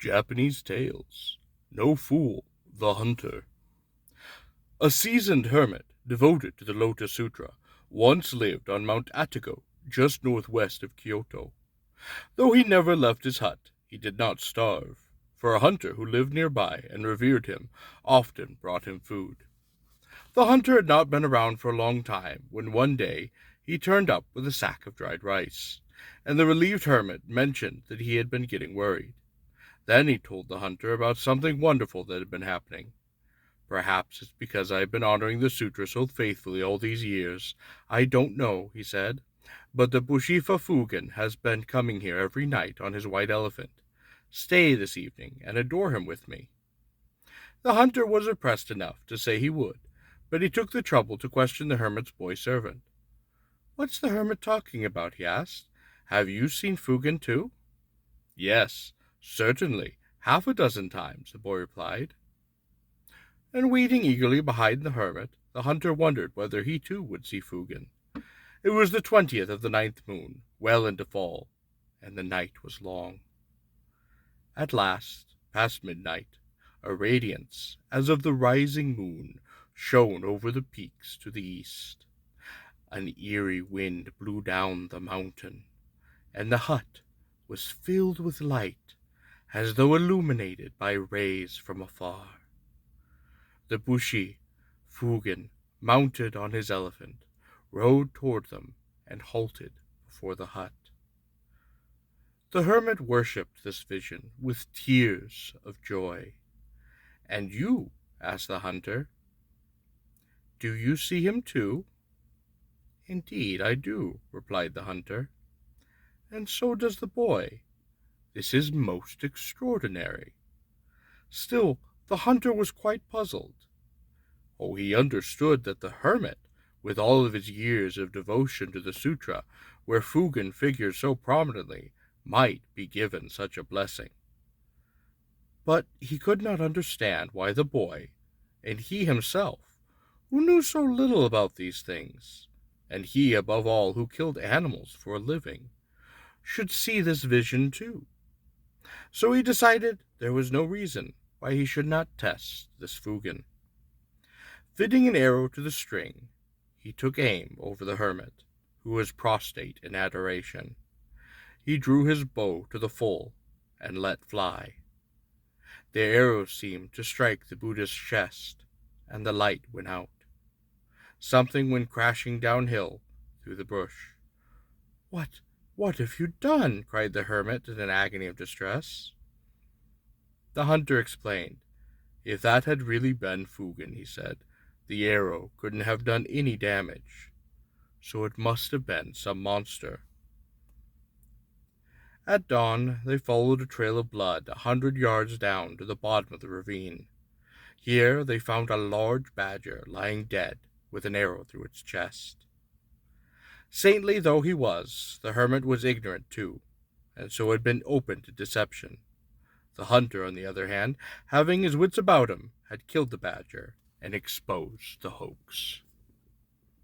Japanese Tales. No Fool, the Hunter. A seasoned hermit devoted to the Lotus Sutra once lived on Mount Atago, just northwest of Kyoto. Though he never left his hut, he did not starve, for a hunter who lived nearby and revered him often brought him food. The hunter had not been around for a long time when one day he turned up with a sack of dried rice, and the relieved hermit mentioned that he had been getting worried. Then he told the hunter about something wonderful that had been happening. "Perhaps it's because I have been honoring the sutra so faithfully all these years. I don't know," he said, "but the Bushifa Fugen has been coming here every night on his white elephant. Stay this evening and adore him with me." The hunter was impressed enough to say he would, but he took the trouble to question the hermit's boy servant. "What's the hermit talking about?" he asked. "Have you seen Fugen too?" "Yes, certainly, half a dozen times," the boy replied. And waiting eagerly behind the hermit, the hunter wondered whether he too would see Fugen. It was the 20th of the 9th moon, well into fall, and the night was long. At last, past midnight, a radiance, as of the rising moon, shone over the peaks to the east. An eerie wind blew down the mountain, and the hut was filled with light, as though illuminated by rays from afar. The Bushi, Fugen, mounted on his elephant, rode toward them and halted before the hut. The hermit worshipped this vision with tears of joy. "And you?" asked the hunter. "Do you see him too?" "Indeed I do," replied the hunter. "And so does the boy. This is most extraordinary." Still, the hunter was quite puzzled. Oh, he understood that the hermit, with all of his years of devotion to the sutra, where Fugen figures so prominently, might be given such a blessing. But he could not understand why the boy, and he himself, who knew so little about these things, and he above all who killed animals for a living, should see this vision too. So he decided there was no reason why he should not test this Fugen. Fitting an arrow to the string, he took aim over the hermit, who was prostrate in adoration. He drew his bow to the full and let fly. The arrow seemed to strike the Buddha's chest, and the light went out. Something went crashing downhill through the bush. What have you done?" cried the hermit in an agony of distress. The hunter explained. "If that had really been Fugen," he said, "the arrow couldn't have done any damage. So it must have been some monster." At dawn, they followed a trail of blood 100 yards down to the bottom of the ravine. Here they found a large badger lying dead with an arrow through its chest. Saintly though he was, the hermit was ignorant too, and so had been open to deception. The hunter, on the other hand, having his wits about him, had killed the badger and exposed the hoax.